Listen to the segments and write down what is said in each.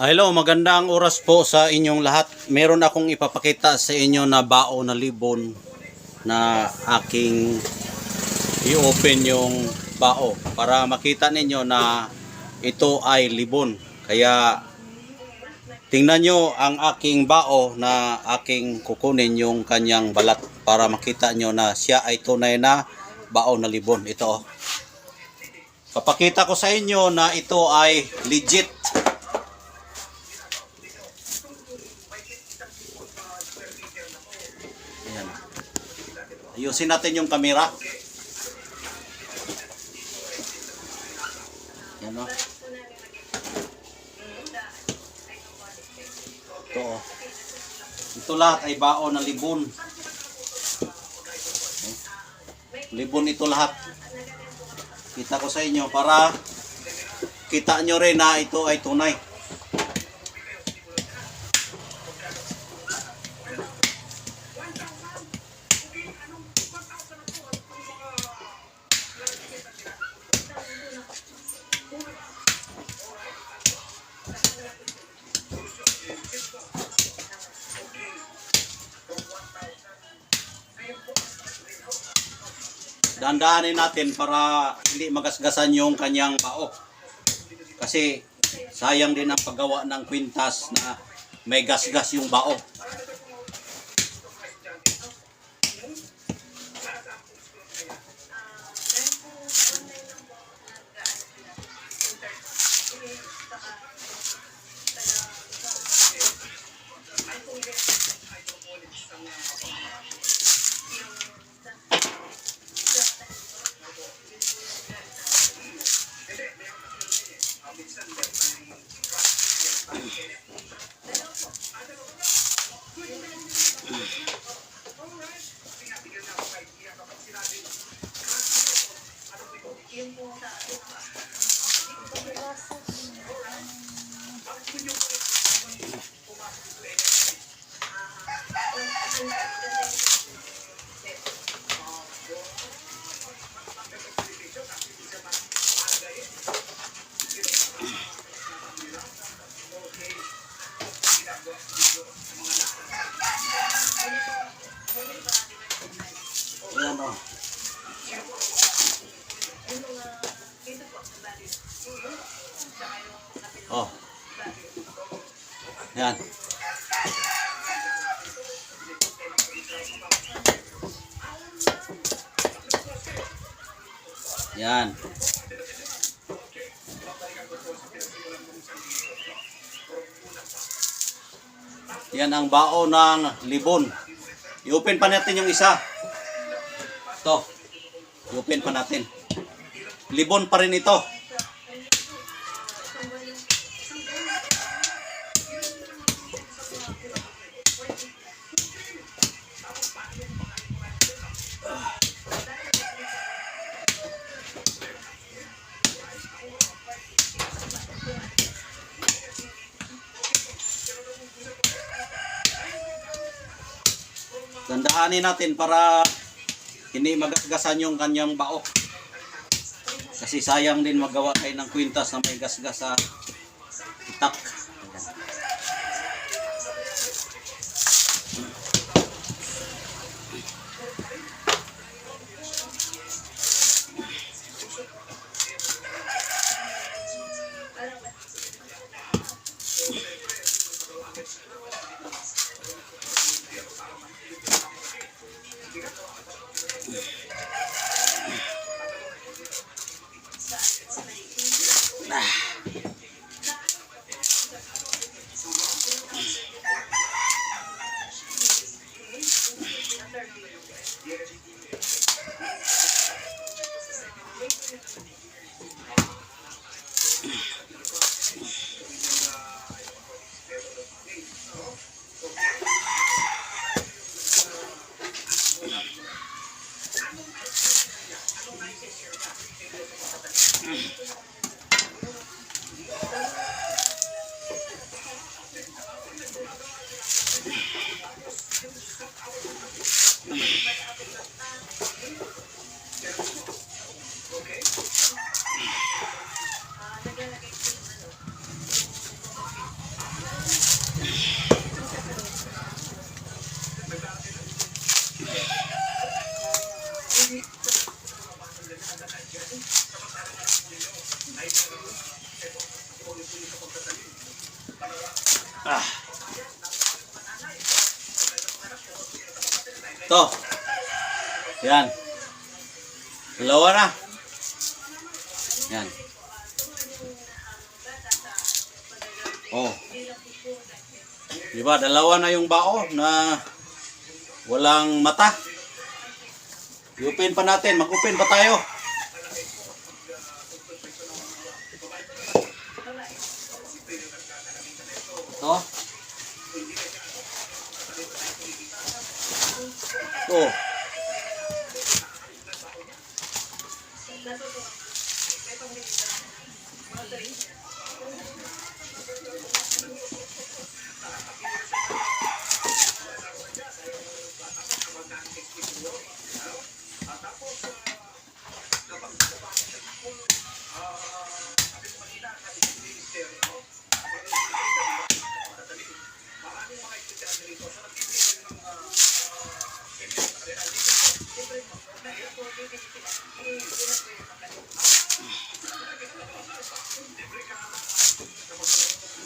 Hello, magandang oras po sa inyong lahat. Meron akong ipapakita sa inyo na bao na libon na aking i-open yung bao para makita ninyo na ito ay libon. Kaya tingnan nyo ang aking bao na aking kukunin yung kanyang balat para makita nyo na siya ay tunay na bao na libon. Ito. Papakita ko sa inyo na ito ay legit. Ayan. Ayusin natin yung camera. Yan o. Ito o. Ito lahat ay bao na libon. Libon ito lahat. Kita ko sa inyo para kita nyo rin na ito ay tunay. Dandaanin natin para hindi magasgasan yung kanyang bao. Kasi sayang din ang paggawa ng kwintas na may gasgas yung bao. Ayan o. Oh. Yan. Yan. Yan ang bao ng libon. I-open pa natin yung isa. Ito. I-open pa natin. Libon pa rin ito. Dandaanin natin para hindi magasgasan yung kanyang bao. Kasi sayang din magawa tayo ng kwintas na may gasgas sa itak. Ah. Ito. Yan. Dalawa na. Yan. Oh. Diba, dalawa na yung bao na walang mata. I-open pa natin. Mag-open pa tayo. Ito. Ito.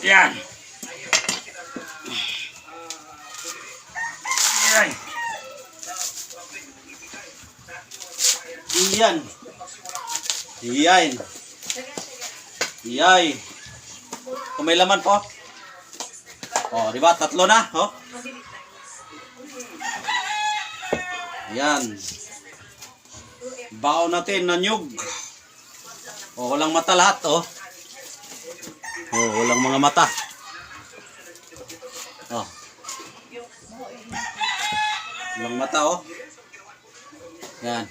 Yan. Yan. Iyan. Iyan. Iyay. Kung may laman po. Oh, di ba? Tatlo na, oh. Yan. Bao natin na nyug. Oh, walang mata lahat, oh. Oh, walang mga mata. Oh. Walang mata, oh. Yan.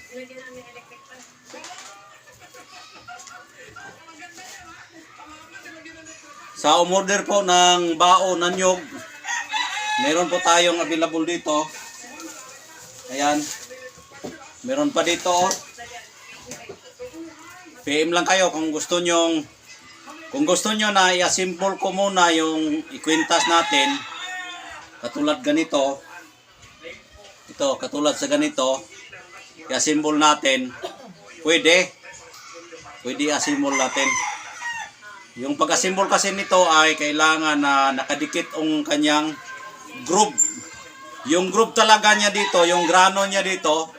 Sa umorder po ng bao na nyog, meron po tayong available dito. Ayan. Meron pa dito, oh. PM lang kayo kung gusto nyo na i-assemble ko muna yung ikwintas natin. Katulad ganito. Ito, katulad sa ganito. I-assemble natin. Pwede i-assemble natin. Yung pag-assemble kasi nito ay kailangan na nakadikit ang kanyang groove. Yung groove talaga niya dito, yung grano niya dito,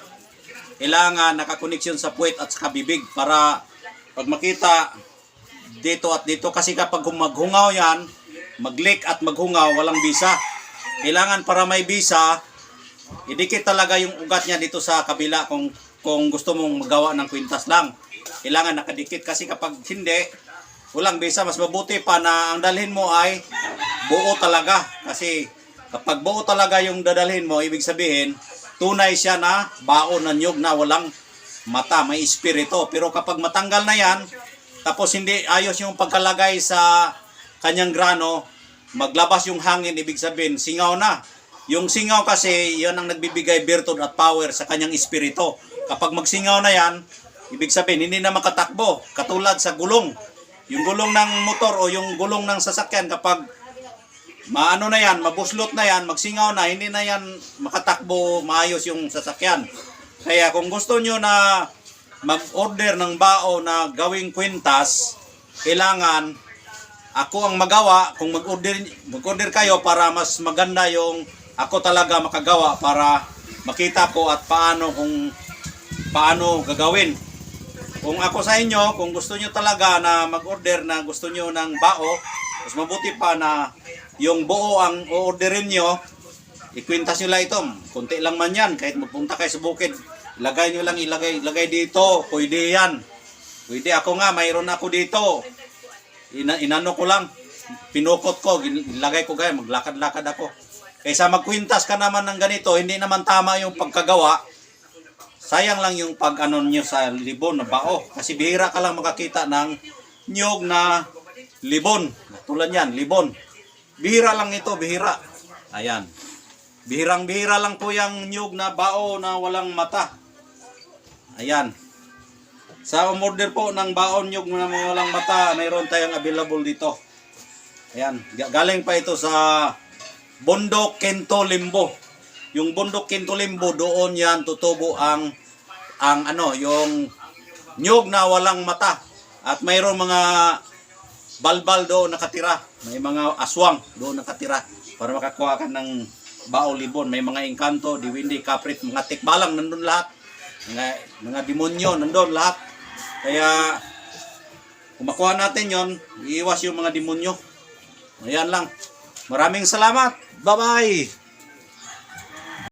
kailangan nakakoneksyon sa puwet at sa bibig para pag makita dito at dito. Kasi kapag maghungaw yan, mag-leak at maghungaw, walang bisa. Kailangan para may bisa, idikit talaga yung ugat niya dito sa kabila kung gusto mong magawa ng kwintas lang. Kailangan nakadikit kasi kapag hindi, walang bisa. Mas mabuti pa na ang dalhin mo ay buo talaga. Kasi kapag buo talaga yung dadalhin mo, ibig sabihin, tunay siya na bao na nyug na walang mata, may espiritu. Pero kapag matanggal na yan, tapos hindi ayos yung pagkalagay sa kanyang grano, maglabas yung hangin, ibig sabihin, singaw na. Yung singaw kasi, yan ang nagbibigay virtud at power sa kanyang espiritu. Kapag magsingaw na yan, ibig sabihin, hindi na makatakbo. Katulad sa gulong. Yung gulong ng motor o yung gulong ng sasakyan, kapag maano na yan, mabuslot na yan, magsingaw na, hindi na yan makatakbo maayos yung sasakyan. Kaya kung gusto nyo na mag-order ng bao na gawing kwintas, kailangan ako ang magawa. Kung mag-order kayo para mas maganda yung ako talaga makagawa para makita ko at paano gagawin. Kung ako sa inyo, kung gusto nyo talaga na mag-order na gusto nyo ng bao, mas mabuti pa na yung buo ang o-orderin nyo, ikwintas nyo lang ito. Kunti lang man yan, kahit magpunta kayo sa bukid, ilagay nyo lang, ilagay dito, pwede yan. Pwede, ako nga, mayroon ako dito. Inano ko lang, pinukot ko, ilagay ko gaya, maglakad-lakad ako. Kaysa magkwintas ka naman ng ganito, hindi naman tama yung pagkagawa. Sayang lang yung pag-ano nyo sa libon na bao. Kasi bihira ka lang makakita ng nyog na libon. Tulad yan, libon. Bihira lang ito, bihira. Ayan. Bihirang-bihira lang po yung nyog na bao na walang mata. Ayan. Sa umorder po ng baon nyog na walang mata, mayroon tayong available dito. Ayan. Galing pa ito sa Bundok Quinto Limbo. Yung Bundok Quinto Limbo, doon yan tutubo ang yung nyog na walang mata. At mayroong mga balbal doon nakatira. May mga aswang doon nakatira para makakuha ka ng bao libon. May mga engkanto, diwindi, kaprit, mga tikbalang nandun lahat. Mga demonyo nandun lahat. Kaya kung makuha natin yon, iiwas yung mga demonyo. Ayan lang. Maraming salamat. Bye-bye.